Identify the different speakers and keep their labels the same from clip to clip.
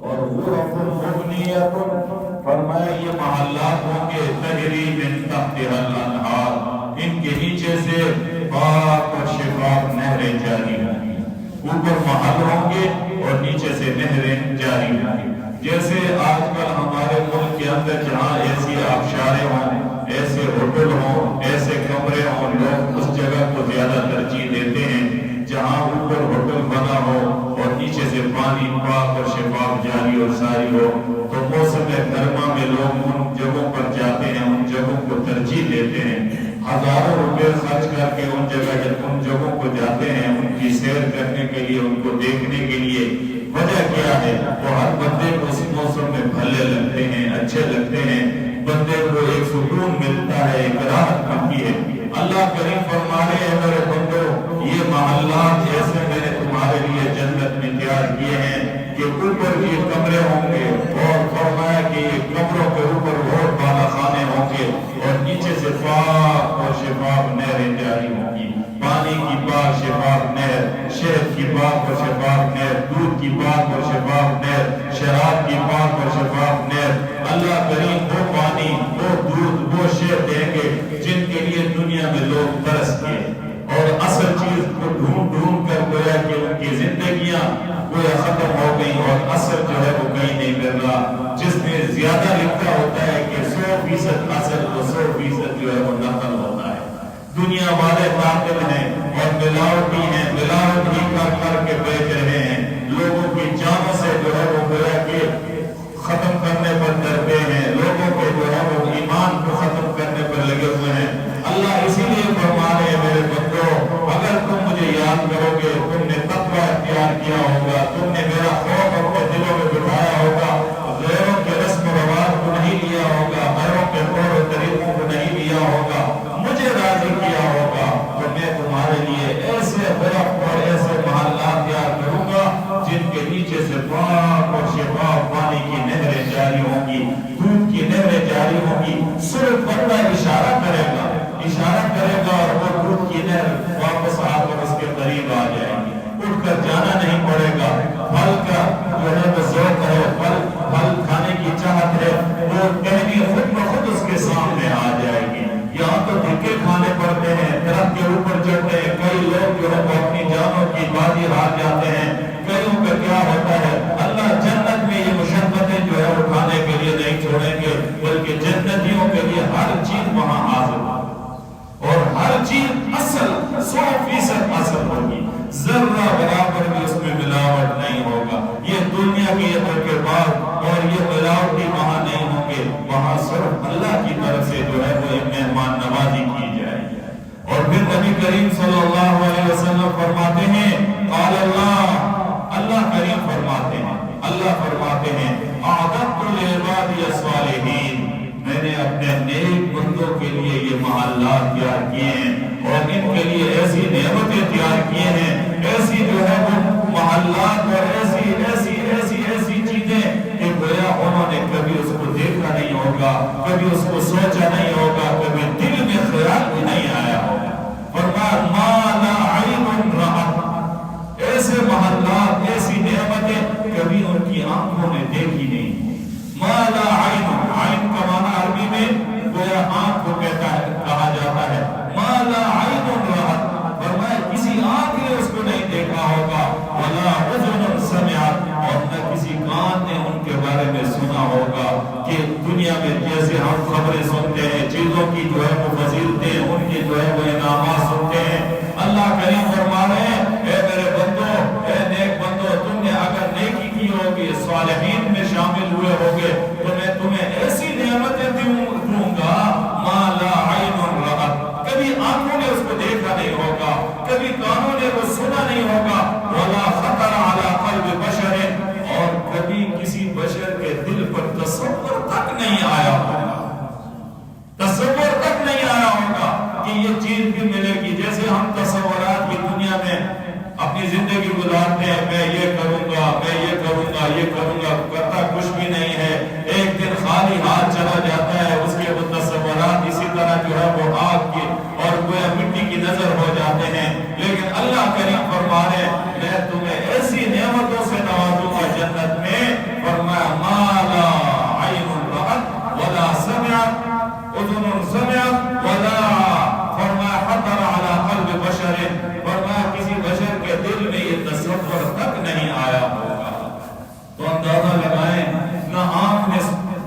Speaker 1: اور غرف مبنیۃ، فرمایا یہ محلات ہوں گے تجری من تحتها الانہار، ان کے نیچے سے پاک اور شفاف نہریں جاری ہوں گی۔ اوپر محل ہوں گے اور نیچے سے نہریں جاری ہوں گی۔ جیسے آج کل ہمارے ملک کے اندر جہاں ایسی آبشاریں ہوں، ایسے ہوٹل ہوں، ایسے کمرے ہوں، لوگ اس جگہ کو زیادہ ترجیح دیتے ہیں جہاں اوپر ہوٹل بنا ہو اور نیچے سے پانی پاک اور شفاف جاری اور ساری ہو۔ تو موسم گرما میں لوگ ان جگہوں پر جاتے ہیں، ان جگہوں کو ترجیح دیتے ہیں، ہزاروں روپے خرچ کر کے ان جگہوں کو جاتے ہیں، ان کی سیر کرنے کے لیے، ان کو دیکھنے کے لیے۔ وجہ کیا ہے؟ وہ ہر بندے کو اس موسم میں بھلے لگتے ہیں، اچھے لگتے ہیں، بندے کو ایک سکون ملتا ہے، ایک راحت ملتی ہے۔ اللہ کریم فرما رہے ہیں میرے بندو، یہ محلات ایسے میں نے تمہارے لیے جنت میں تیار کیے ہیں کہ اوپر یہ کمرے ہوں گے، اور فرمایا کہ یہ کمروں کے اوپر اور بالا خانے ہوں گے، اور نیچے سے پاک اور شفاف نہریں جاری ہوں گی۔ پانی کی پاک شفاف نہر، شہد کی پاک اور شفاف نہر، دودھ کی پاک اور شفاف نہر، شراب کی پاک اور شفاف نہر۔ اللہ کریم وہ پانی، وہ دودھ، وہ شہد دیں گے جن کے لیے دنیا میں لوگ ترس گئے، اور اصل چیز کو ڈھونڈ ڈھونڈ کر گویا کہ ان کی زندگیاں گویا ختم ہو گئی، اور اصل جو ہے وہ کہیں نہیں مل رہا۔ جس میں زیادہ لکھا ہوتا ہے کہ 100% اصل تو 100% جو ہے وہ نقل ہوتا ہے۔ دنیا والے قاتل ہیں اور ملاوٹی ہیں، ملاوٹ ہی کر کے بیچ رہے ہیں، لوگوں کی جانوں سے جو ہے وہ گویا کہ ختم کرنے پر ڈرتے ہیں، لوگوں کے جو ہے وہ ایمان کو ختم کرنے پر لگے ہوئے ہیں۔ اللہ اسی لیے فرما رہے ہیں میرے بندو، اگر تم مجھے یاد کرو گے، تم نے تقوی اختیار کیا ہوگا، تم نے میرا خوف اپنے دلوں میں بٹھایا ہوگا، غیروں کے رسم و رواج کو نہیں لیا ہوگا، غیروں کے طور و طریقوں کو نہیں لیا ہوگا، مجھے راضی کیا ہوگا، تو میں تمہارے لیے ایسے برف اور ایسے محلات تیار کروں گا جن کے نیچے سے پاک اور شفاف پانی کی نہریں جاری ہوں گی، دودھ کی نہریں جاری ہوں گی۔ صرف بندہ اشارہ کرے گا اور وہ دودھ کی نہر واپس آ کر اس کے قریب آ جائے گی، اٹھ کر جانا نہیں پڑے گا۔ پھل کا جو ہے وہ ذوق ہے، پھل کھانے کی چاہت ہے، وہ ٹہنی خود بخود اس کے سامنے آ جائے گی۔ یہاں تو دھکے کھانے پڑتے ہیں، درخت کے اوپر چڑھتے ہیں، کئی لوگ جو ہے وہ اپنی جانوں کی بازی ہار جاتے ہیں، کئیوں کا کیا ہوتا ہے۔ اللہ جنت میں یہ مشقتیں جو ہے اٹھانے کے لیے نہیں چھوڑیں گے، بلکہ جنتیوں کے لیے ہر چیز وہاں حاضر ہوگی، اور ہر چیز اصل 100% اصل ہوگی، ذرہ برابر بھی اس میں ملاوٹ نہیں ہوگا۔ یہ دنیا کی ترکیبات اور یہ ملاوٹی وہاں نہیں ہوں گے، وہاں صرف اللہ کی طرف سے جو ہے وہ مہمان نوازی کی جائے گی۔ اور پھر نبی کریم صلی اللہ علیہ وسلم فرماتے ہیں، قال اللہ کریم فرماتے ہیں اعددت لعبادی الصالحین، میں نے اپنے نیک بندوں کے لیے یہ محلات تیار کیے ہیں، اور ان کے لیے ایسی نعمتیں تیار کیے ہیں، ایسی جو ہے وہ محلات اور ایسی چیزیں کہ گویا انہوں نے کبھی اس کو دیکھا نہیں ہوگا، کبھی اس کو سوچا نہیں ہوگا، کبھی دل میں خیال بھی نہیں آیا ہوگا۔ فرمایا ما لا عین رأت، ایسے محلات، ایسی نعمتیں کبھی ان کی آنکھوں نے دیکھی نہیں۔ ما لا عین کا معنی عربی میں گویا آنکھ کو کہا جاتا ہے، ما لا عین رأت، فرمایا کسی آنکھ نے اس کو نہیں دیکھا ہوگا، ولا اذن سمعت، اور نہ کسی کان نے ان کے بارے میں سنا ہوگا۔ کہ دنیا میں جیسے ہم خبریں سنتے ہیں، چیزوں کی جو ہے وہ فضیلتیں، ان کی جو ہے وہ انعامات سنتے ہیں، اللہ کریم فرما رہے ہیں اے میرے بندو، اے نیک بندو، تم نے اگر نیکی کی ہوگی، صالحین میں شامل ہوئے ہوگے، تو میں تمہیں ایسی نعمتیں دوں گا ما لا عین رأت، کبھی آنکھوں نے اس کو دیکھا نہیں ہوگا، کبھی کانوں نے وہ سنا نہیں ہوگا، ولا خطر علی قلب بشر، اور کبھی کسی بشر کے دل پر تصور تک نہیں آیا ہوگا، کہ یہ چیز بھی ملے گی۔ جیسے ہم تصورات کی دنیا میں اپنی زندگی گزارتے ہیں، میں یہ کروں گا، میں یہ کروں گا، یہ کروں گا، کرتا کچھ بھی نہیں ہے، ایک دن خالی ہاتھ چلا جاتا ہے، اس کے وہ تصورات اسی طرح جو ہے وہ آگ کی اور گویا مٹی کی نظر ہو جاتے ہیں۔ لیکن اللہ کریم فرما رہے ہیں میں تمہیں ایسی نعمتوں سے نوازوں گا جنت میں فرمایا مالا عین رأت ولا سمعت اذن سمعت ولا فرمایا خطر علی قلب بشر، فرمایا کسی بشر کے دل میں یہ تصور تک نہیں آیا ہوگا۔ تو اندازہ لگائیں، نہ آنکھ نے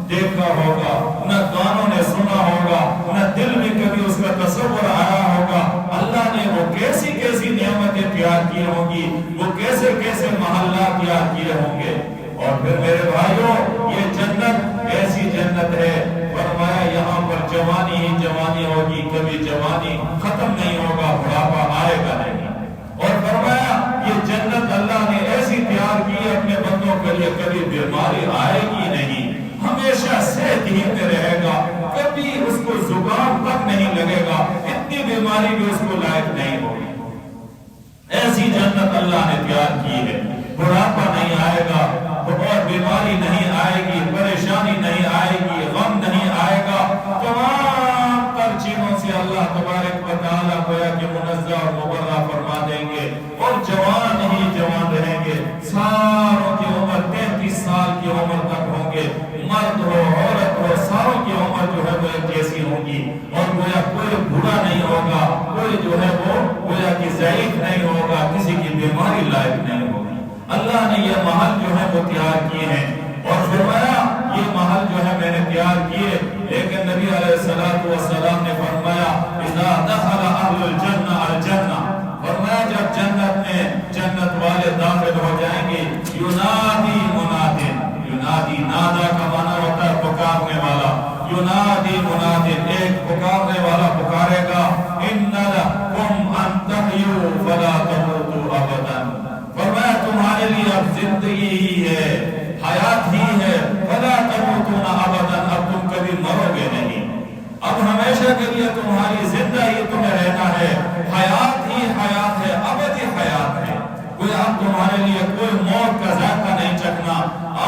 Speaker 1: دیکھا ہوگا، نہ کانوں نے سنا ہوگا، نہ دل میں کبھی اس کا تصور آیا ہوگا، اللہ نے وہ کیسی کیسی نعمتیں تیار کی ہوں گی، وہ کیسے کیسے محلات تیار کیے ہوں گے۔ اور پھر میرے بھائیوں، یہ جنت ایسی جنت ہے، فرمایا یہاں پر جوانی ہی جوانی ہوگی، کبھی جوانی ختم نہیں ہوگا، بڑھاپا آئے گا نہیں۔ اور فرمایا یہ جنت اللہ نے ایسی تیار کی اپنے بندوں کے لیے، کبھی بیماری آئے گی نہیں، ہمیشہ صحت ہی میں رہے گا، کبھی اس کو زکام تک نہیں لگے گا، اتنی بیماری بھی اس کو لائق نہیں ہوگی۔ ایسی جنت اللہ نے تیار کی ہے، بڑھاپا نہیں آئے گا، اور بیماری نہیں آئے گی، پریشانی نہیں آئے گی، غم نہیں آئے گا، تمام تر چیزوں سے اللہ تبارک و تعالیٰ گویا کہ منزہ اور مبرہ فرما دیں گے، اور جوان ہی جوان رہیں گے، ساروں کی عمر 33 سال کی عمر تک ہوں گے، مرد ہو عورت ہو ساروں کی عمر جو ہے وہ ایک جیسی ہوگی، اور گویا کوئی بوڑھا نہیں ہوگا، کوئی جو ہے وہ گویا کہ ضعیف نہیں ہوگا، کسی کی بیماری لائق نہیں ہوگی۔ اللہ نے یہ محل جو ہے وہ تیار کیے ہیں، اور فرمایا یہ محل جو ہے میں نے تیار کیے، لیکن نبی علیہ السلام نے فرمایا اذا دخل اہل الجنہ الجنہ، فرمایا جب جنت میں جنت والے داخل ہو جائیں گے، ینادی منادن، ینادی نادا کا معنی ہوتا ہے پکارنے والا، ینادی منادن ایک پکارنے والا پکارے گا، ان لکم ان تحیوا فلا تموتوا ابدا، فرمایا تمہارے لیے اب زندگی ہی ہے، حیات ہی ہے، فلا تموتون ابدا، اب تم کبھی مرو گے نہیں، اب ہمیشہ کے لیے تمہاری زندگی تمہیں رہنا ہے، حیات ہی حیات ہے، ابدی حیات ہے، کوئی اب تمہارے لیے کوئی موت کا ذائقہ نہیں چکھنا۔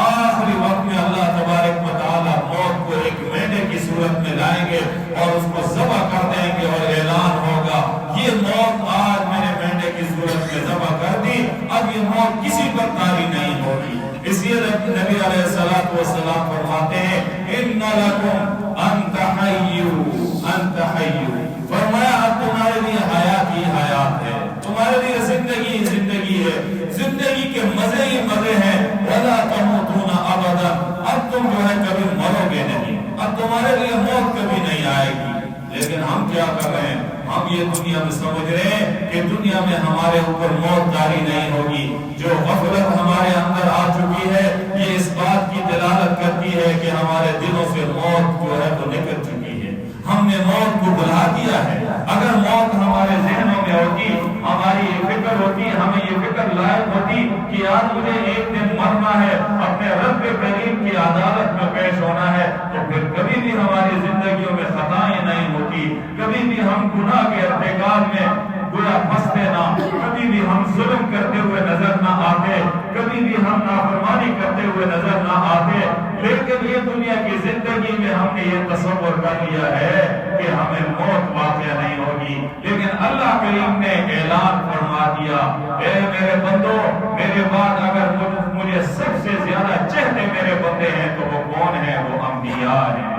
Speaker 1: آخری وقت میں اللہ تبارک و تعالیٰ موت کو ایک مینڈے کی صورت میں لائیں گے اور اس کو ذبح کر دیں گے، اور اعلان ہوگا یہ موت آج میں نے مینڈے کی صورت میں ذبح کر دی، اب یہ موت کسی پر طاری نہیں ہوگی۔ اس لیے نبی علیہ السلام فرماتے ہیں ان لکم ان تحیوا ان تحیوا، فرمایا اب تمہارے لیے حیات ہی حیات ہے، تمہارے لیے زندگی ہی زندگی ہے، زندگی کے مزے ہی مزے ہیں، ولا تموتون ابدا، اب تم جو ہے کبھی مرو گے نہیں، اب تمہارے لیے موت کبھی نہیں آئے گی۔ لیکن ہم کیا کر رہے ہیں، ہم یہ دنیا میں سمجھ رہے ہیں کہ دنیا میں ہمارے اوپر موت طاری نہیں ہوگی۔ جو غفلت ہمارے اندر آ چکی ہے یہ اس بات کی دلالت کرتی ہے کہ ہمارے دلوں سے موت جو ہے وہ نکل چکی ہے، ہم نے موت کو بلا دیا ہے۔ اگر موت ہمارے ذہنوں میں ہوتی، ہماری یہ فکر ہوتی، ہمیں یہ فکر لائق ہوتی کہ آج مجھے ایک دن مرنا ہے، اپنے رب کریم کی عدالت میں پیش ہونا ہے، تو پھر کبھی بھی ہماری زندگیوں میں خطائیں نہیں ہوتی، کبھی بھی ہم گناہ کے ارتکاب میں گویا پھنستے نہ، کبھی بھی ہم ظلم کرتے ہوئے نظر نہ آتے، کبھی بھی ہم نافرمانی کرتے ہوئے نظر نہ آتے۔ لیکن یہ دنیا کی زندگی میں ہم نے یہ تصور کر لیا ہے کہ ہمیں موت واقع نہیں ہوگی، لیکن اللہ کریم نے اعلان فرما دیا اے میرے بندو، میرے بعد اگر مجھے سب سے زیادہ چہتے میرے بندے ہیں تو وہ کون ہیں؟ وہ انبیاء ہیں۔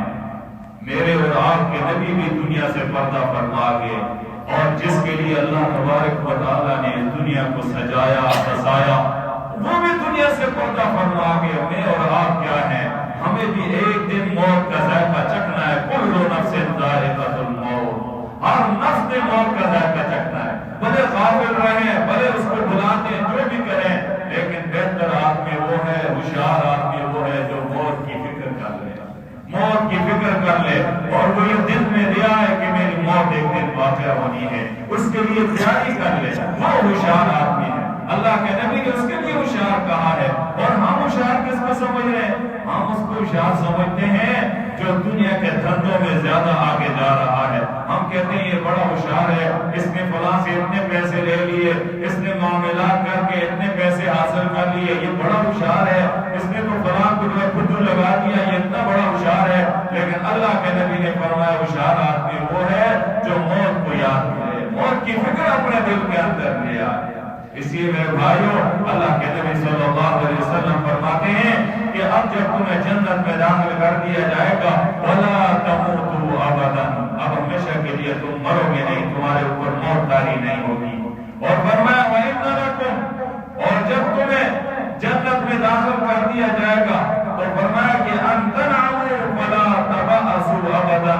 Speaker 1: میرے اور آپ کے نبی بھی دنیا سے پردہ فرما گئے، اور جس کے لیے اللہ تبارک و تعالیٰ نے دنیا کو سجایا سجایا وہ بھی دنیا سے پردہ فرما گئے۔ میں اور آپ کیا ہیں؟ ہمیں بھی ایک دن موت کا ذائقہ چکھنا ہے۔ کل نفس ذائقۃ الموت، ہر نفس نے موت کا ذائقہ چکھنا ہے، بھلے غافل رہیں، بھلے اس کو بلاتے جو بھی کریں، لیکن بہتر آدمی وہ ہے، ہوشیار آدمی وہ ہے جو موت کی فکر کر لے، موت کی فکر کر لے، اور وہ یہ دل میں لیا ہے کہ میری موت ایک دن واقع ہونی ہے، اس کے لیے تیاری کر لے، وہ ہوشیار آدمی ہے۔ اللہ کے نبی نے اس کے لیے ہوشیار کہا ہے، اور ہم ہوشیار کس کو سمجھ رہے ہیں؟ ہم اس کو ہوشیار سمجھتے ہیں جو دنیا کے دھندوں میں زیادہ آگے جا رہا ہے۔ ہم کہتے ہیں یہ بڑا ہوشیار ہے، اس نے فلاں سے اتنے پیسے لے لیے، اس نے معاملات کر کے اتنے پیسے حاصل کر لیے، یہ بڑا ہوشیار ہے، اس نے تو فلاں کو خود لگا دیا، یہ اتنا بڑا ہوشیار ہے۔ لیکن اللہ کے نبی نے فرمایا ہوشیار آدمی وہ ہے جو موت کو یاد کرے، موت کی فکر اپنے دل کے اندر لے آئے۔ اس لیے میرے بھائیوں، اللہ کے نبی صلی اللہ علیہ وسلم فرمایا جب تمہیں جنت میں داخل کر دیا جائے گا وَلَا تَمُوتُوا أَبَدًا، اب ہمیشہ کے لیے تم مرو گے نہیں، تمہارے اوپر موت طاری نہیں ہوگی۔ اور فرمایا وَإِنَّ لَكُمْ، اور جب تمہیں جنت میں داخل کر دیا جائے گا تو فرمایا کہ أَن تَنْعَمُوا فَلَا تَبَأْسُوا أَبَدًا،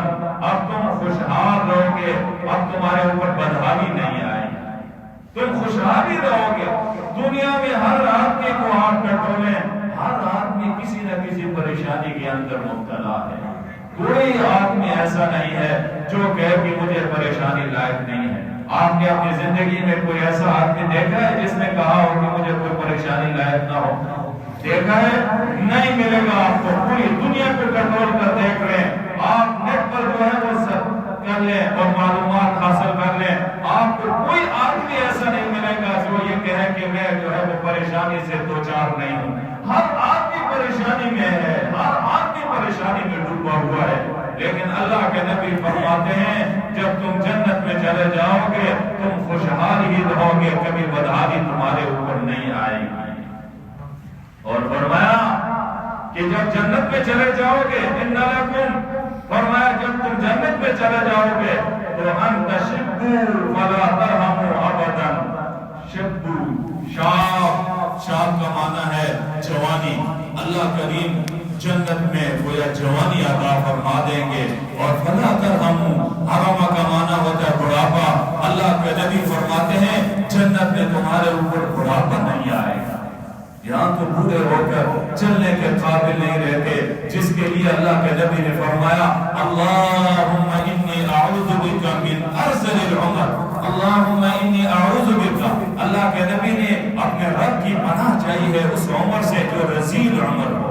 Speaker 1: اب تم خوشحال رہو گے، اب تمہارے اوپر بدحالی نہیں آئے گی، تم خوشحالی رہو گے۔ دنیا میں ہر آدمی کو آپ ٹٹولیں، ہر آدمی کسی نہ کسی پریشانی کے اندر مبتلا ہے، کوئی آدمی ایسا نہیں ہے جو کہے کہ مجھے پریشانی لائق نہیں ہے۔ آپ نے اپنی زندگی میں کوئی ایسا آدمی دیکھا ہے جس نے کہا ہو کہ مجھے کوئی پریشانی لائق نہ ہو؟ دیکھا ہے؟ نہیں ملے گا آپ کو۔ پوری دنیا کو کنٹرول کر دیکھ رہے ہیں آپ، نیٹ پر جو ہے وہ سب کر لیں اور معلومات حاصل کر لیں، آپ کو کوئی آدمی ایسا نہیں ملے گا جو یہ کہے کہ میں جو ہے وہ پریشانی سے دوچار نہیں ہوں۔ ہر آدمی پریشانی میں ہے، ہر آدمی پریشانی میں ڈوبا ہوا ہے، لیکن اللہ کے نبی فرماتے ہیں جب تم جنت میں چلے جاؤ گے تم خوشحال ہی رہو گے، کبھی بدحالی تمہارے اوپر نہیں آئے گی۔ اور فرمایا کہ جب جنت میں چلے جاؤ گے ان لکم، فرمایا جب تم جنت میں چلے جاؤ گے تو ان تشبوا ولا ترحموا ابدا۔ شبو شاب کا معنی ہے جوانی، اللہ کریم جنت میں گویا جوانی عطا فرما دیں گے۔ اور فلا ترحموا، حرم کا معنی ہوتا ہے بڑھاپا، اللہ کے نبی فرماتے ہیں جنت میں تمہارے اوپر بڑھاپا نہیں آئے گا، یہاں تو بوڑھے ہو کر چلنے کے قابل نہیں رہتے، جس کے لیے اللہ کے نبی نے فرمایا اللہم انی اعوذ بک من ارذل العمر، اللہم انی اعوذ بک، اللہ کے نبی نے اپنے رب کی پناہ چاہی ہے اس عمر سے جو رذیل عمر ہو۔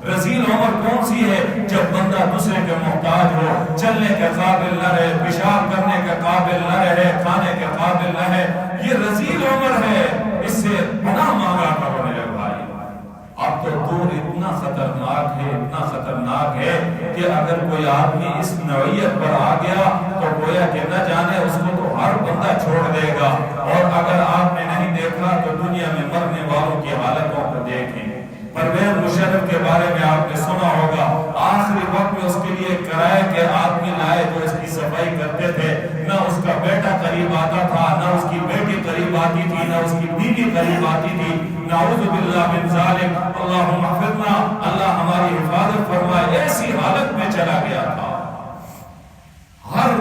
Speaker 1: رذیل عمر کون سی ہے؟ جب بندہ دوسرے کے محتاج ہو، چلنے کے قابل نہ رہے، پیشاب کرنے کے قابل نہ رہے، کھانے کے قابل نہ رہے، یہ رذیل عمر ہے، اس سے پناہ مانگا کرو میرے بھائی۔ اب تو دور اتنا خطرناک ہے، اتنا خطرناک ہے کہ اگر کوئی آدمی اس نوعیت پر آ گیا تو گویا کہ نہ جانے اس کو تو ہر بندہ چھوڑ دے گا۔ اور اگر آپ نے نہیں دیکھا تو دنیا میں مرنے والوں کی حالتوں کو دیکھیں۔ پرویز مشرف کے بارے میں آپ نے سنا ہوگا، آخری وقت میں اس کے لیے کرائے کے آدمی لائے جو اس کی صفائی کرتے تھے، نہ اس کا بیٹا قریب آتا تھا، نہ اس کی بیٹی قریب آتی تھی، نہ اس کی بیوی قریب آتی تھی۔ نعوذ باللہ من ذالک، اللہم اغفرنا، اللہ ہماری حفاظت فرمائے۔ ایسی حالت میں چلا گیا تھا، ہر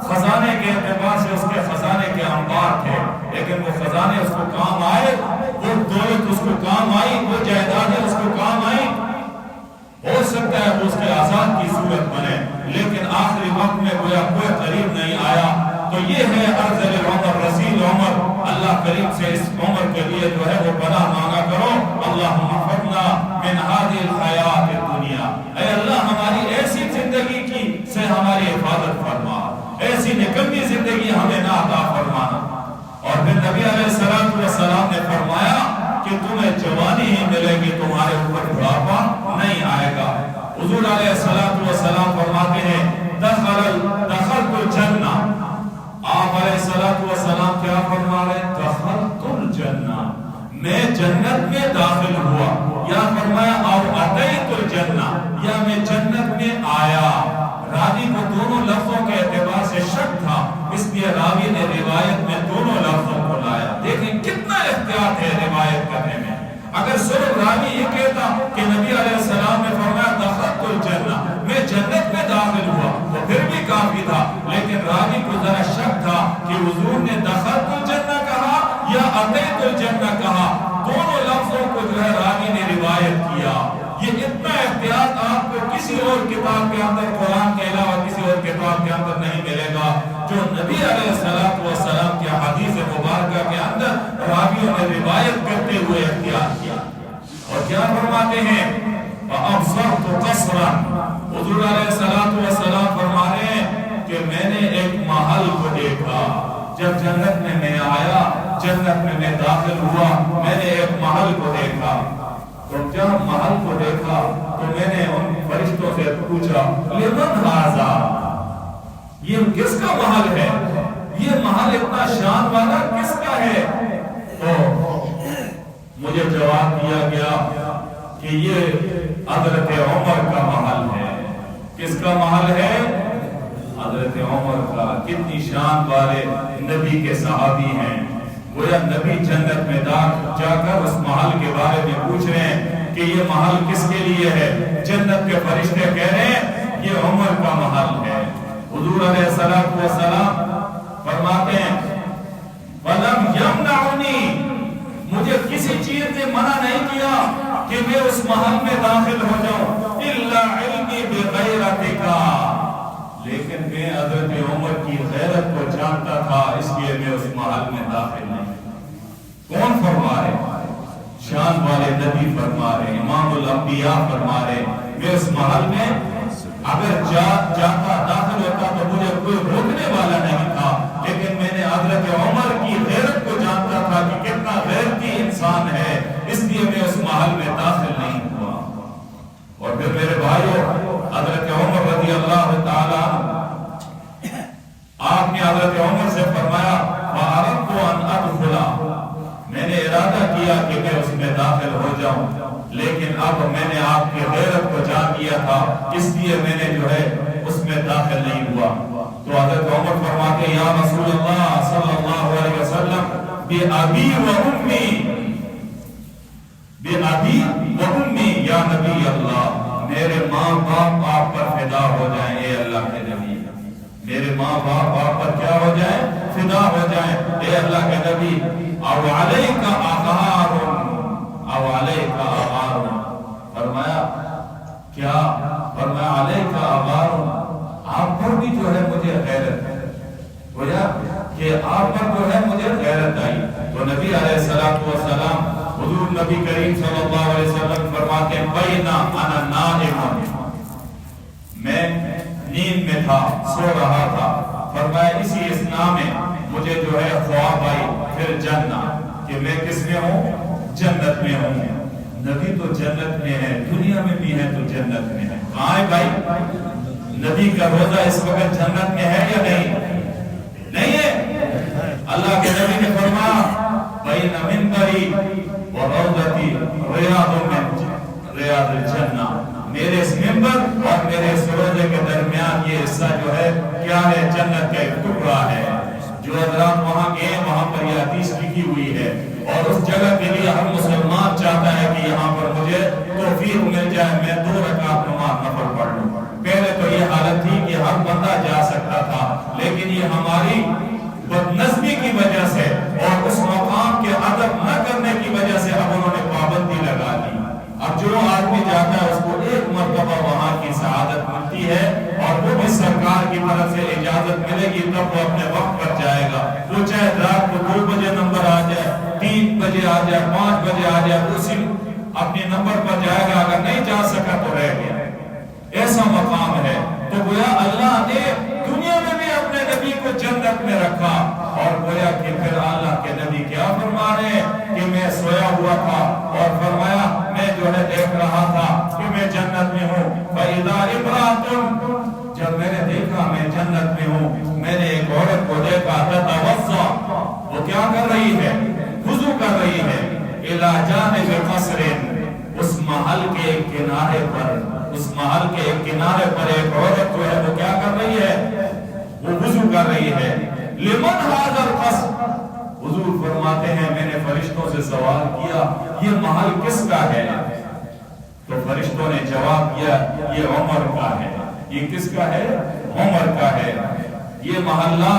Speaker 1: خزانے کے اعتبار سے اس کے خزانے کے انبار تھے، لیکن وہ خزانے اس کو کام آئے، وہ دولت اس کو کام آئی، وہ جائیدادیں اس کو کام آئی، ہو سکتا ہے وہ اس کے آزاد کی صورت بنے، لیکن آخری وقت میں گویا کوئی قریب نہیں آیا۔ تو یہ ہے ارذل العمر، رذیل عمر۔ اللہ کریم سے اس عمر کے لیے جو ہے وہ پناہ مانگا کرو۔ اللہم احفظنا من هذه الحیات الدنیا، اے اللہ ہماری ایسی زندگی کی سے ہماری حفاظت فرما، ایسی نکمی زندگی ہمیں نہ عطا فرمانا۔ اور پھر نبی علیہ السلام نے فرمایا کہ تمہیں جوانی ہی ملے گی، تمہارے اوپر بڑھاپا نہیں آئے گا۔ حضور علیہ السلام فرماتے ہیں دخلت الجنہ، آپ علیہ السلام کیا فرما رہے ہیں؟ دخلت الجنہ، میں جنت میں داخل ہوا، یا فرمایا اور اتیت الجنہ، یا میں جنت میں آیا۔ راوی کو دونوں لفظوں کے اعتبار سے شک تھا، اس لیے راوی نے روایت میں دونوں لفظوں کو لایا۔ دیکھیں کتنا احتیاط ہے روایت کرنے میں۔ اگر صرف راوی یہ کہتا کہ نبی علیہ السلام نے فرمایا دخلت الجنہ، میں جنت میں داخل ہوا، تو پھر بھی کافی تھا، لیکن راوی کو ذرا شک تھا کہ حضور نے دخلت الجنہ کہا یا اتیت الجنہ کہا، دونوں لفظوں کو جو ہے راوی نے روایت کیا۔ یہ اتنا احتیاط آپ کو کسی اور کتاب کے اندر، قرآن کے علاوہ کسی اور کتاب کے اندر نہیں ملے گا، جو نبی علیہ السلام کی حدیث مبارکہ کے اندر راویوں نے روایت کرتے ہوئے احتیاط کیا۔ اور کیا فرماتے ہیں؟ فَأَبْصَرْتُ قَصْرًا، حضور علیہ السلام فرما رہے ہیں کہ میں نے ایک محل کو دیکھا۔ جب جنت میں میں آیا، جنت میں میں داخل ہوا، میں نے ایک محل کو دیکھا۔ تو جب محل کو دیکھا تو میں نے ان فرشتوں سے پوچھا لمن ھذا، یہ کس کا محل ہے؟ یہ محل اتنا شان والا کس کا ہے؟ تو مجھے جواب دیا گیا کہ یہ حضرت عمر کا محل ہے۔ کس کا محل ہے؟ حضرت عمر کا۔ کتنی شان والے نبی کے صحابی ہیں، گویا نبی جنت میں جا کر اس محل کے بارے میں پوچھ رہے ہیں کہ یہ محل کس کے لیے ہے؟ جنت کے فرشتے کہہ رہے ہیں یہ عمر کا محل ہے۔ حضور علیہ السلام فرماتے ہیں وَلَمْ يَمْنَعُنِي، مجھے کسی چیز نے منع نہیں کیا کہ میں اس محل میں داخل ہو جاؤں، إِلَّا عِلْمِي بِغَيْرَتِكَ، لیکن میں حضرت عمر کی غیرت کو جانتا تھا، اس لیے میں اس محل میں داخل نہیں۔ کون فرما رہے؟ شان والے نبی فرما رہے، امام الانبیاء فرما رہے، میں اس محل میں اگر جاتا داخل ہوتا تو مجھے کوئی روکنے والا نہیں تھا، لیکن میں نے حضرت عمر کی غیرت کو جانتا تھا کہ کتنا غیرتی انسان ہے، اس لیے میں اس محل میں داخل نہیں ہوا۔ اور پھر میرے بھائیوں، حضرت عمر رضی اللہ تعالیٰ آپ نے حضرت عمر سے فرمایا فَأَرَدْتُ أَنْ أَدْخُلَ، میں نے ارادہ کیا کہ میں اس میں داخل ہو جاؤں، لیکن اب میں نے آپ کی غیرت کو جان لیا تھا، اس لیے میں نے جو ہے اس میں داخل نہیں ہوا۔ تو حضرت عمر فرماتے ہیں یا رسول اللہ صلی اللہ علیہ وسلم بِأَبِي وَأُمِّي، بِأَبِي وَأُمِّي، یا نبی اللہ میرے ماں باپ آپ پر فدا ہو جائیں، اے اللہ کے نبی، میرے ماں باپ آپ پر کیا ہو جائیں؟ فدا ہو جائیں، اے اللہ کے نبی۔ او علیک آغار، او علیک آغار، فرمایا کیا؟ فرمایا علیک آغار، آپ پر بھی جو ہے مجھے غیرت ہے، گویا کہ آپ پر جو ہے مجھے غیرت آئی۔ تو نبی علیہ السلام حضور نبی کریم صلی اللہ علیہ وسلم فرماتے ہیں بینا انا نائم، میں نیند میں تھا، سو رہا تھا، فرمایا اسی اسنا میں مجھے جو ہے خواب آئی پھر جنت، کہ میں کس میں ہوں؟ جنت میں ہوں۔ نبی تو جنت میں ہے، دنیا میں بھی ہے تو جنت میں ہے۔ کہاں ہے بھائی؟ نبی کا روزہ اس وقت جنت میں ہے یا نہیں؟ نہیں ہے۔ اللہ کے نبی نے فرمایا بین منبری وروضتی ریاض من ریاض الجنہ، میرے اس منبر اور میرے اس روضے کے درمیان یہ حصہ جو ہے کیا ہے؟ جنت کا ایک ٹکڑا ہے۔ جو حضرات وہاں گئے وہاں پر یہ حدیث لکھی ہوئی ہے، اور اس جگہ کے لیے ہر مسلمان چاہتا ہے کہ یہاں پر مجھے توفیق مل جائے میں 2 رکعت نماز نفل پڑھ لوں۔ پہلے تو یہ حالت تھی کہ ہر بندہ جا سکتا تھا، لیکن یہ ہماری بدنظمی کی وجہ سے اور اس مقام کے ادب نہ کرنے کی وجہ سے اب انہوں نے پابندی لگا دی۔ اب جو آدمی جاتا ہے اس کو ایک مرتبہ وہاں کی سعادت ملتی ہے، اور وہ بھی سرکار کی طرف سے اجازت ملے گی تب وہ اپنے وقت پر جائے گا۔ وہ چاہے رات کو 2 بجے نمبر آ جائے، 3 بجے آ جائے، 5 بجے آ جائے، اسی اپنے نمبر پر جائے گا، اگر نہیں جا سکا تو رہ گیا۔ ایسا مقام ہے۔ تو گویا اللہ نے دنیا میں بھی اپنے نبی کو جنت میں رکھا، اور گویا کہ پھر اللہ کے نبی کیا فرما رہے ہیں کہ میں سویا ہوا تھا اور فرمایا میں جو ہے دیکھ رہا تھا کہ میں جنت میں ہوں۔ فَإِذَا امْرَأَةٌ، جب میں نے دیکھا میں جنت میں ہوں، میں نے ایک عورت کو دیکھا تتوضا، وہ کیا کر رہی ہے؟ وضو کر رہی ہے۔ إِلَى جَانِبِ قَصْرٍ، اس محل کے ایک کنارے پر، اس محل کے ایک کنارے پر ایک عورت جو ہے وہ کیا کر رہی ہے؟ وہ وضو کر رہی ہے۔ لمن هذا القصر، حضور فرماتے ہیں میں نے فرشتوں سے سوال کیا یہ محل کس کا ہے؟ تو فرشتوں نے جواب دیا یہ عمر کا ہے۔ یہ کس کا ہے؟ عمر کا ہے۔ یہ محلہ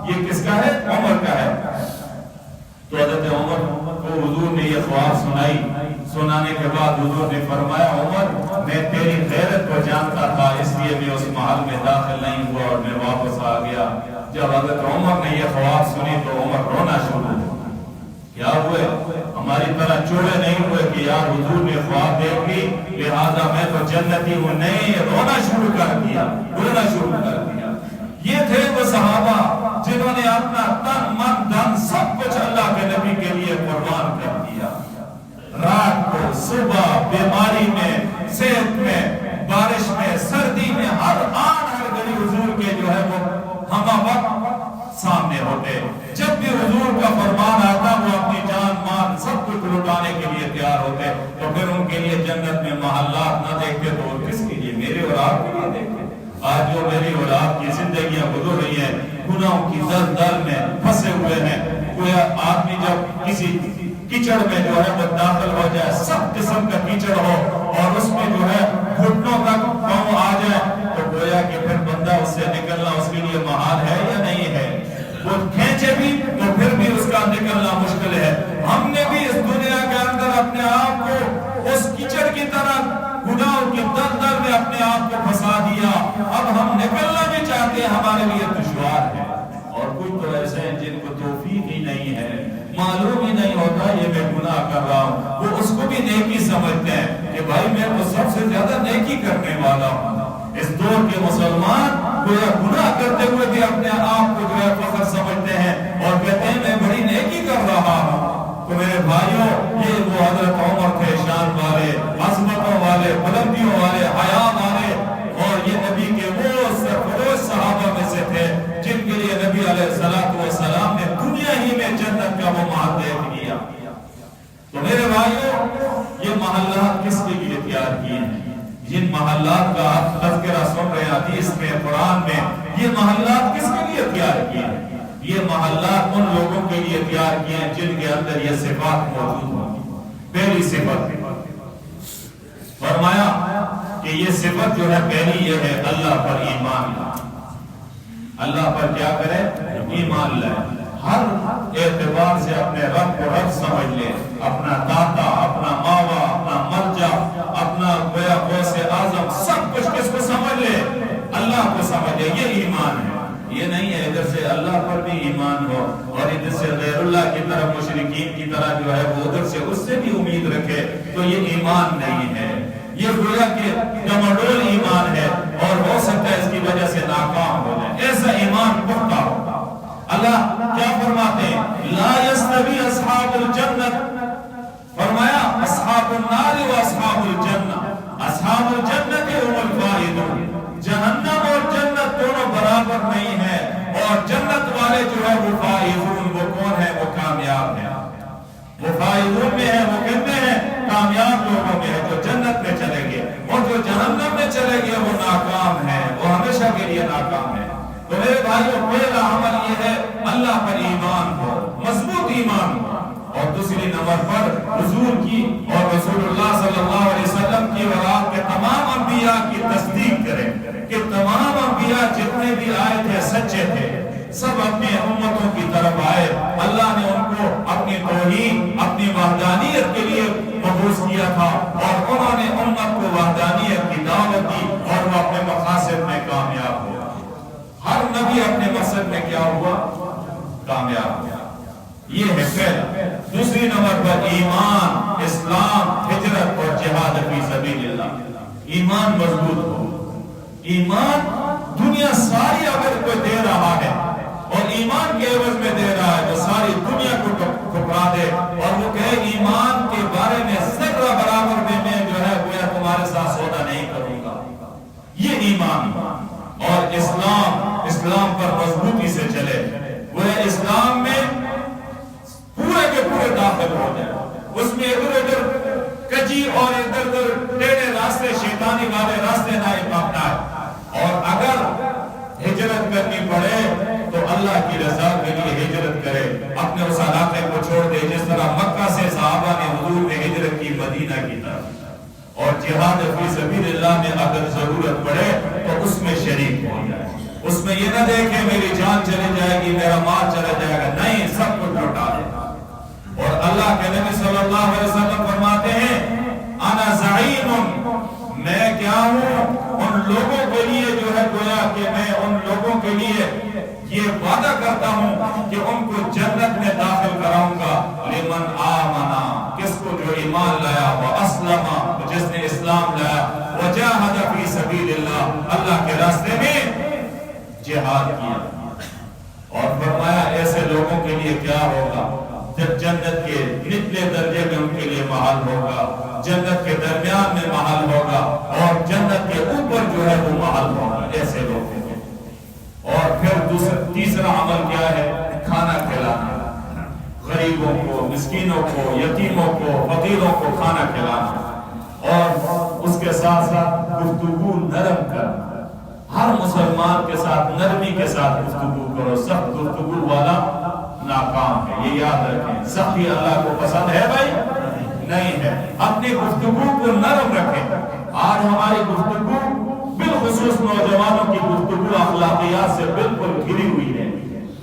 Speaker 1: یہ کس کا ہے؟ عمر کا ہے۔ تو حضرت عمر کو حضور نے یہ خواب سنائی، سنانے کے بعد حضور نے فرمایا عمر میں تیری غیرت کو جانتا تھا، اس لیے میں اس محل میں داخل نہیں ہوا اور میں واپس آ گیا۔ جب حضرت عمر نے یہ خواب سنی تو عمر رونا شروع ہوا۔ کیا ہوئے؟ ہماری طرح چوڑے نہیں ہوئے کہ یار حضور نے خواب دیکھ لی لہذا میں تو جنتی ہوں، نہیں، رونا شروع کر دیا، رونا شروع کر دیا۔ یہ تھے وہ صحابہ جنہوں نے اپنا تن من دھن سب کچھ اللہ کے نبی کے لیے قربان کر دیا۔ رات کو، صبح، بیماری میں، صحت میں، بارش میں، سردی میں، ہر آن ہر گھڑی حضور کے جو ہے وہ ہمہ وقت سامنے ہوتے۔ جب بھی حضور کا فرمان آتا وہ اپنی جان مان سب کچھ لٹانے کے لیے تیار ہوتے۔ تو پھر ان کے لیے جنت میں محلات نہ دیکھتے تو کس کے لیے؟ میرے اور آپ کے لیے دیکھتے۔ آج جو میری اور آپ کی زندگیاں گزر رہی ہیں گناہوں کی دلدل میں پھنسے ہوئے ہیں، گویا آدمی جب کسی کیچڑ میں جو ہے وہ داخل ہو جائے، سب قسم کا کیچڑ ہو اور اس میں جو ہے گھٹنوں تک پاؤں آ جائے، تو گویا کہ پھر بندہ اس سے نکلنا اس کے لیے محال ہے یا نہیں ہے؟ وہ کھینچے بھی تو پھر بھی اس کا نکلنا مشکل ہے۔ ہم نے بھی اس دنیا کے اندر اپنے آپ کو اس کیچڑ کی طرح گناہوں کی دلدل میں اپنے آپ کو پھنسا دیا، اب ہم نکلنا بھی چاہتے ہیں، ہمارے لیے دشوار ہے۔ اور کچھ تو ایسے ہیں جن کو توفیق ہی نہیں ہے، معلوم ہی نہیں ہوتا یہ میں گناہ کر رہا ہوں، وہ اس کو بھی نیکی سمجھتے ہیں کہ بھائی میں تو سب سے زیادہ نیکی کرنے والا ہوں۔ اس دور کے مسلمان گویا گناہ کرتے ہوئے بھی اپنے آپ کو جو ہے فخر سمجھتے ہیں اور کہتے ہیں میں بڑی نیکی کر رہا ہوں۔ تو میرے بھائیوں، یہ وہ حضرت عمر تھے، شان والے، عظمتوں والے، بلندیوں والے، حیا والے، اور یہ نبی کے وہ سرفروش صحابہ میں سے تھے جن کے لیے نبی علیہ السلام نے دنیا ہی میں جنت کا وہ محل دیکھ لیا۔ تو میرے بھائیوں، یہ محلات کس کے لیے تیار کیے ہیں؟ جن محلات کا آپ تذکرہ سن رہے ہیں حدیث میں، قرآن میں، یہ محلات کس کے لیے تیار کیے ہیں؟ یہ محلات ان لوگوں کے لیے تیار کیے ہیں جن کے اندر یہ صفات موجود ہوں۔ پہلی صفت فرمایا کہ یہ صفت جو ہے پہلی یہ ہے اللہ پر ایمان لائے۔ اللہ پر کیا کرے؟ ایمان لائے، ہر اعتبار سے اپنے رب کو رب سمجھ لے، اپنا داتا، اپنا ماوا، اپنا مرجع، اپنا گویا غوث اعظم، سب کچھ کس کو سمجھ لے؟ اللہ کو سمجھ لے، یہ ایمان ہے۔ یہ نہیں ہے ادھر سے اللہ پر بھی ایمان ہو اور ادھر سے غیر اللہ کی طرف مشرکین کی طرح جو ہے وہ ادھر سے اس سے بھی امید رکھے، تو یہ ایمان نہیں ہے، یہ گویا کہ ڈماڈول ایمان ہے اور ہو سکتا ہے اس کی وجہ سے ناکام ہو جائے۔ ایسا ایمان پختہ ہو۔ اللہ کیا فرماتے ہیں؟ لا یستوی اصحاب الجنت، فرمایا اصحاب النار و اصحاب الجنہ، اصحاب الجنت هم الفائزون، جہنم اور جنت دونوں برابر نہیں ہے، اور جنت والے جو ہے وہ فائزون، وہ کون ہے؟ وہ کامیاب ہے۔ وہ فائزون میں ہے، وہ کہتے ہیں کامیاب لوگوں میں ہے جو جنت میں چلیں گے، اور جو جہنم میں چلیں گے وہ ناکام ہے، وہ ہمیشہ کے لیے ناکام ہے۔ تو میرے بھائیوں، پہلا عمل یہ ہے اللہ پر ایمان ہو، مضبوط ایمان ہو، اور دوسری نمبر پر حضور کی اور رسول اللہ صلی اللہ علیہ وسلم کی اور آپ کے تمام انبیاء کی تصدیق کریں کہ تمام انبیاء جتنے بھی آئے تھے سچے تھے، سب اپنے امتوں کی طرف آئے، اللہ نے ان کو اپنی توحید، اپنی وحدانیت کے لیے مبعوث کیا تھا، اور انہوں نے امت کو وحدانیت کی دعوت دی اور وہ اپنے مقاصد میں کامیاب ہوا۔ ہر نبی اپنے مقصد میں کیا ہوا؟ کامیاب ہوا۔ یہ ہے پہلا۔ دوسری نمبر پر ایمان، اسلام، ہجرت اور جہاد فی سبیل اللہ۔ ایمان مضبوط ہو۔ ایمان دنیا ساری اگر کوئی دے رہا ہے اور ایمان کے عوض میں دے رہا ہے تو ساری دنیا کو ٹھکرا دے اور وہ کہے ایمان کے بارے میں ذرہ برابر میں جو ہے گویا تمہارے ساتھ سودا نہیں کروں گا، یہ ایمان۔ اور اسلام پر مضبوطی سے چلے، وہ اسلام میں پورے کے پورے داخل ہو جائے، اس میں ادھر ادھر کجی اور ادھر ادھر ٹیڑے راستے، شیطانی والے راستے نہ اپنائے، اور اگر ہجرت کرنی پڑے تو اللہ کی رضا کے لیے ہجرت کرے، اپنے اس علاقے کو چھوڑ دے جس طرح مکہ سے صحابہ نے حضور نے ہجرت کی مدینہ کی طرف، اور جہاد فی سبیل اللہ میں اگر ضرورت پڑے تو اس میں شریک ہو جائے، اس میں یہ نہ دیکھے میری جان چلی جائے گی، میرا مال چلا جائے گا، نہیں، سب کچھ لوٹا دے۔ اور اللہ کے نبی صلی اللہ علیہ وسلم فرماتے ہیں انا زعیم، میں کیا ہوں ان لوگوں کے لیے جو ہے گویا کہ میں ان لوگوں کے لیے یہ وعدہ کرتا ہوں کہ ان کو جنت میں داخل کراؤں گا، لمن آمنا، کس کو جو ایمان لایا، واسلم، جس نے اسلام لایا، وجاہد فی سبیل اللہ، اللہ کے راستے میں جہاد کیا۔ اور فرمایا ایسے لوگوں کے لیے کیا ہوگا؟ جنت کے نچلے درجے میں ان کے لیے محل ہوگا، جنت کے درمیان میں محل ہوگا، اور جنت کے اوپر جو ہے وہ محل ہوگا ایسے لوگوں کو۔ اور پھر تیسرا عمل کیا ہے؟ کھانا کھلانا، غریبوں کو، مسکینوں کو، یتیموں کو، فقیروں کو کھانا کھلانا۔ ساتھ ساتھ گفتگو نرم کرنا. ہر مسلمان کے ساتھ نرمی کے ساتھ گفتگو کرو. سخت گفتگو والا ناکام ہے، یہ یاد رکھیں. سختی اللہ کو پسند ہے بھائی؟ نہیں ہے. اپنی گفتگو کو نرم رکھیں. آج ہماری گفتگو بالخصوص نوجوانوں کی گفتگو اخلاقیات سے بالکل گھری ہوئی ہے.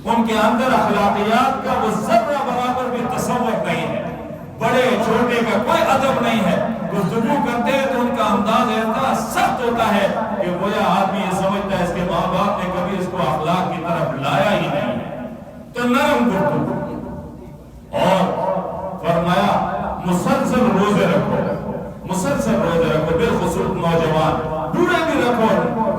Speaker 1: ان کے اندر اخلاقیات کا وہ ذرہ برابر بھی تصور نہیں ہے. بڑے چھوٹے کا کوئی ادب نہیں ہے. گفتگو کرتے ہیں تو ان کا انداز اتنا سخت ہوتا ہے کہ گویا آدمی یہ سمجھتا ہے اس کے ماں باپ نے کبھی اس کو اخلاق کی طرف لایا ہی نہیں ہے. تو نرم گفتگو. اور فرمایا مسلسل روزے رکھو. مسلسل روزے رکھو. بالخصوص نوجوان بوڑھے بھی رکھو.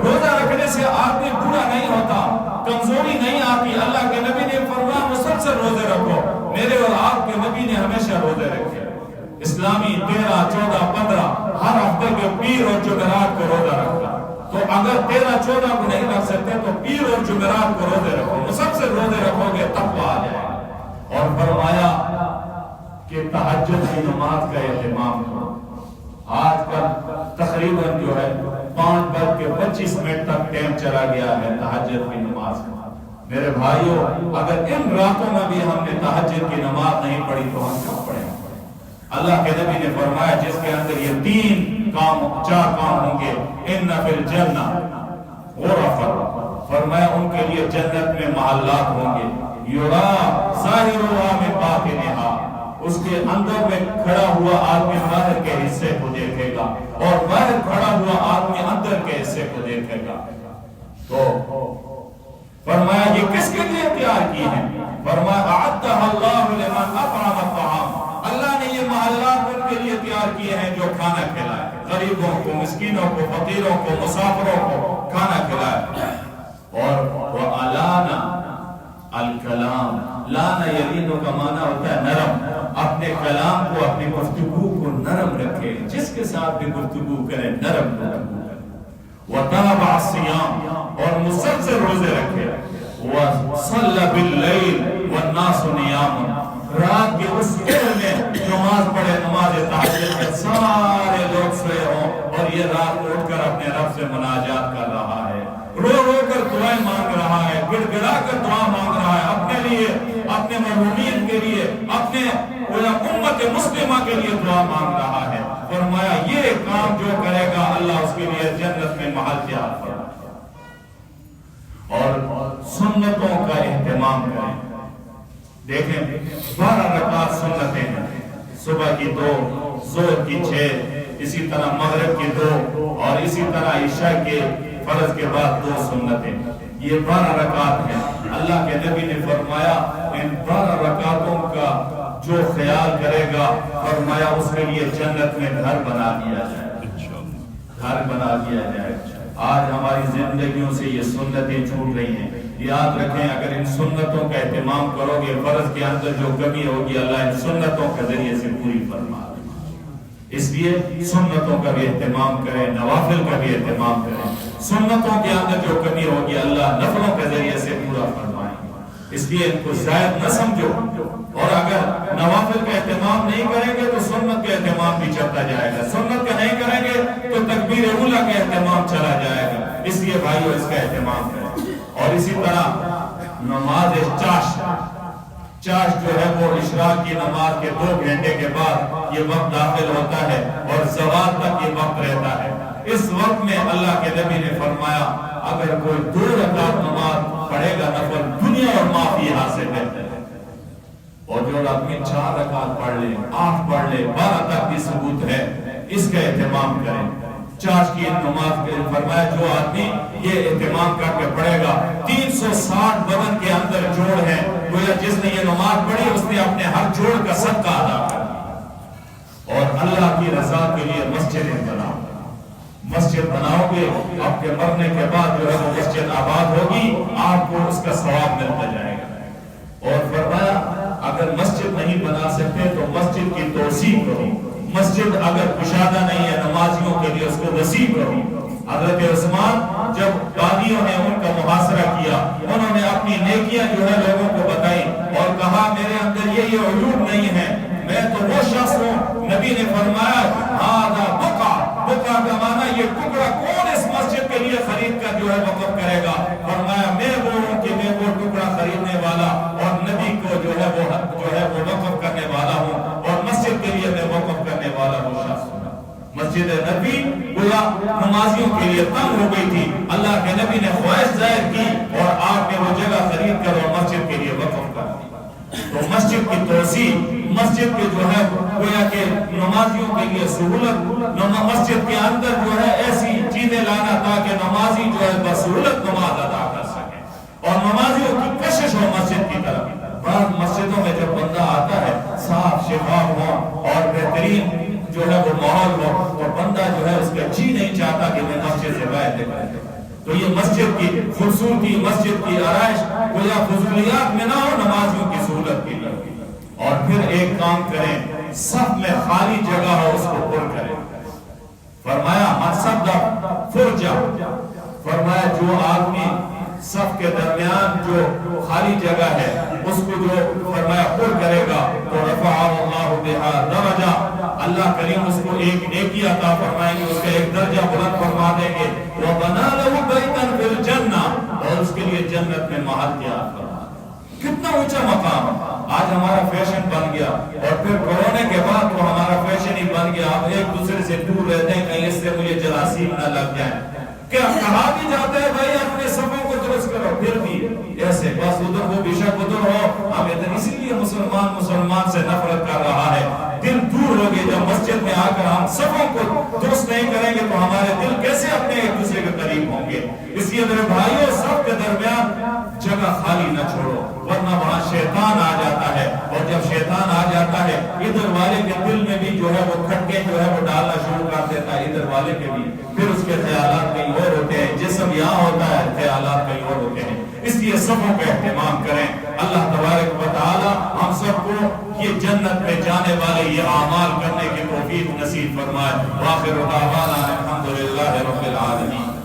Speaker 1: روزہ رکھنے سے آدمی بوڑھا نہیں ہوتا، کمزوری نہیں آتی. اللہ کے نبی نے فرمایا مسلسل روزے رکھو. میرے اور آپ کے نبی نے ہمیشہ روزے رکھے. اسلامی 13, 14, 15 ہر ہفتے کے پیر اور جمعرات کو روزہ رکھا. تو اگر 13, 14 کو نہیں رکھ سکتے تو پیر اور جمعرات کو روزے رکھو. مسلسل روزے رکھو گے تقویٰ آ جائے گا. اور فرمایا کہ تہجد کی نماز کا اہتمام کرو. آج کل تقریباً جو ہے 5:25 تک ٹائم چلا گیا ہے تہجد کی نماز کا. میرے بھائیوں، اگر ان راتوں میں بھی ہم نے تہجد کی نماز نہیں پڑھی تو ہم کیا پڑھیں؟ اللہ کے نبی نے فرمایا جس کے اندر یہ 4 کام ہوں گے، ان فی الجنہ غرفا، فرمایا ان کے لیے جنت میں محلات ہوں گے. یرا ظاہرھا من باطنھا، اس کے اندر میں کھڑا ہوا آدمی باہر کے حصے کو دیکھے گا اور باہر کھڑا ہوا آدمی اندر کے حصے کو دیکھے گا. تو فرمایا یہ کس کے لیے تیار کی ہے؟ فرمایا اعدھا اللہ لمن اطعم الطعام، اللہ نے یہ محلات ان کے لیے تیار کیے ہیں جو کھانا کھلائے، غریبوں کو، مسکینوں کو، فقیروں کو، مسافروں کو کھانا کھلائے. اور وَأَلَانَ الکلام، لانا یلینو کا معنی ہوتا ہے نرم. اپنے کلام کو، اپنی گفتگو کو نرم رکھے. جس کے ساتھ بھی گفتگو کرے نرم گفتگو کرے. وَتَابَعَ الصِّيَامَ، اور مسلسل روزے رکھے. وَصَلَّ بِاللَّيْلِ وَالنَّاسُ نِيَامٌ، رات کے اس وقت میں نماز پڑھے، نماز تہجد میں سارے لوگ سوئے ہوں اور یہ رات اٹھ کر اپنے رب سے مناجات کر رہا ہے، رو رو کر دعائیں مانگ رہا ہے، گڑ گڑا کر دعا مانگ رہا ہے، اپنے لیے، اپنے مرحومین کے لیے، اپنے امت مسلمہ کے لیے دعا مانگ رہا ہے. فرمایا یہ کام جو کرے گا اللہ اس کے لیے جنت میں محل تیار کرے. اور سنتوں کا اہتمام کریں. دیکھیں 12 رکعت سنتیں ہیں. صبح کی 2، ظہر کی 6، اسی طرح مغرب کی 2، اور اسی طرح عشاء کے فرض کے بعد 2 سنتیں. یہ 12 رکعت ہیں. اللہ کے نبی نے فرمایا ان 12 رکعتوں کا جو خیال کرے گا، فرمایا اس کے لیے جنت میں گھر بنا دیا جائے، گھر بنا دیا جائے. آج ہماری زندگیوں سے یہ سنتیں چھوٹ رہی ہیں. یاد رکھیں اگر ان سنتوں کا اہتمام کرو گے، فرض کے اندر جو کمی ہوگی اللہ ان سنتوں کے ذریعے سے پوری فرما دے. اس لیے سنتوں کا بھی اہتمام کریں، نوافل کا بھی اہتمام کریں. سنتوں کے اندر جو کمی ہوگی اللہ نفلوں کے ذریعے سے پورا فرمائیں. اس لیے ان کو زائد نہ سمجھو. اور اگر نوافل کا اہتمام نہیں کریں گے تو سنت کا اہتمام بھی چلتا جائے گا. سنت کا نہیں کریں گے تو تکبیر اولیٰ کا اہتمام چلا جائے گا. اس لیے بھائیو اس کا اہتمام کریں. اور اسی طرح نماز چاش جو ہے وہ اشراق کی نماز کے 2 گھنٹے کے بعد یہ وقت داخل ہوتا ہے اور زوال تک یہ وقت رہتا ہے. اس وقت میں اللہ کے نبی نے فرمایا اگر کوئی 2 رکعت نماز پڑھے گا نفل، دنیا اور ما فیہا سے بہتر ہے. اور جو آدمی 4 رکعت پڑھ لے، 8 پڑھ لے، 12 تک بھی ثبوت ہے. اس کا اہتمام کریں. چاش کی نماز کے فرمایا جو آدمی یہ اہتمام کر کے پڑھے گا، 360 بدن کے اندر جوڑ ہے، گویا جس نے یہ نماز پڑھی اس نے اپنے ہر جوڑ کا صدقہ ادا کر دیا. اور اللہ کی رضا کے لیے مسجدیں بناؤ. مسجد بناؤ گے، آپ کے مرنے کے بعد جو ہے وہ مسجد آباد ہوگی، آپ کو اس کا ثواب ملتا جائے گا. اور فرمایا اگر مسجد نہیں بنا سکتے تو مسجد کی توسیع کرو. مسجد اگر کشادہ نہیں ہے نمازیوں کے لیے اس کو وسیع کرو. حضرت عثمان جب باغیوں نے ان کا محاصرہ کیا، انہوں نے اپنی نیکیاں جو ہے لوگوں کو بتائی اور کہا میرے اندر یہ عیوب نہیں ہے، میں تو وہ شخص ہوں. نبی نے فرمایا ہذا بقع، بقع کا معنی جو ہے وقف کرے گا. فرمایا میں وہ ہوں کہ میں وہ ٹکڑا خریدنے والا اور نبی کو جو ہے وہ وقف کرنے والا ہوں اور مسجد کے لیے میں وقف کرنے والا ہوں. شخص مسجد نبی گویا نمازیوں کے لیے تنگ ہو گئی تھی. اللہ کے نبی نے خواہش ظاہر کی اور آپ نے وہ جگہ خرید کر اور مسجد کے لیے وقف کر دی. تو مسجد کی توسیع، مسجد کے جو ہے گویا کہ نمازیوں کے لیے سہولت، مسجد کے اندر جو ہے ایسی چیزیں لانا تاکہ نمازی جو ہے بسہولت نماز ادا کر سکے اور نمازیوں کی کشش ہو مسجد کی طرف. بعض مسجدوں میں جب بندہ آتا ہے صاف شفاف ہو اور بہترین جو ہے وہ ماحول ہو تو بندہ جو ہے اس کا جی نہیں چاہتا کہ میں مسجد سے باہر نکلوں. تو یہ مسجد کی خوبصورتی، مسجد کی آرائش گویا فضولیات میں نہ ہو، نمازیوں کی سہولت کے لیے. اور پھر ایک کام کریں، صف میں خالی جگہ ہو اس کو پر کریں. فرمایا منصب فرجا، فرمایا جو آدمی صف کے درمیان جو خالی جگہ ہے اس کو جو فرمایا پر کرے گا تو رفع اللہ بہا درجہ، اللہ کریم اس کو ایک نیکی عطا فرمائیں گے، اس کا ایک درجہ بلند فرما دیں گے. وَبَنَا لَهُ بَيْتًا فِي الْجَنَّةِ، اور اس کے لیے جنت میں محل تیار فرما. کتنا اونچا مقام. آج ہمارا فیشن بن گیا اور پھر کورونا کے بعد تو ہمارا فیشن ہی بن گیا. آپ ایک دوسرے سے دور رہتے ہیں کہیں اس سے مجھے جراثیم نہ لگ جائیں. کیا کہا بھی جاتا ہے بھائی اپنے صفوں کو درست کرو، پھر بھی ایسے بس ادھر وہ بے شک ادھر ہو ہم ادھر. اسی لیے مسلمان سے نفرت کر رہا ہے. دل دور ہو گئے. جب مسجد میں آ کر ہم صفوں کو درست نہیں کریں گے تو ہمارے دل کیسے اپنے ایک دوسرے کے قریب ہوں گے. اس لیے میرے بھائیوں صف کے درمیان جگہ خالی نہ چھوڑو ورنہ وہاں شیطان آ جاتا ہے اور جب شیطان آ جاتا ہے ادھر والے کے دل میں بھی جو ہے وہ کھٹکے جو ہے وہ ڈالنا شروع کر دیتا ہے ادھر والے کے بھی. پھر اس کے خیالات کہیں اور ہوتے ہیں، جسم یہاں ہوتا ہے خیالات کہیں اور ہوتے ہیں. اس لیے صفوں کا اہتمام کریں. اللہ تبارک و تعالی ہم سب کو یہ جنت میں جانے والے یہ اعمال کرنے کی توفیق نصیب فرمائے. وآخر دعوانا الحمدللہ رب العالمین.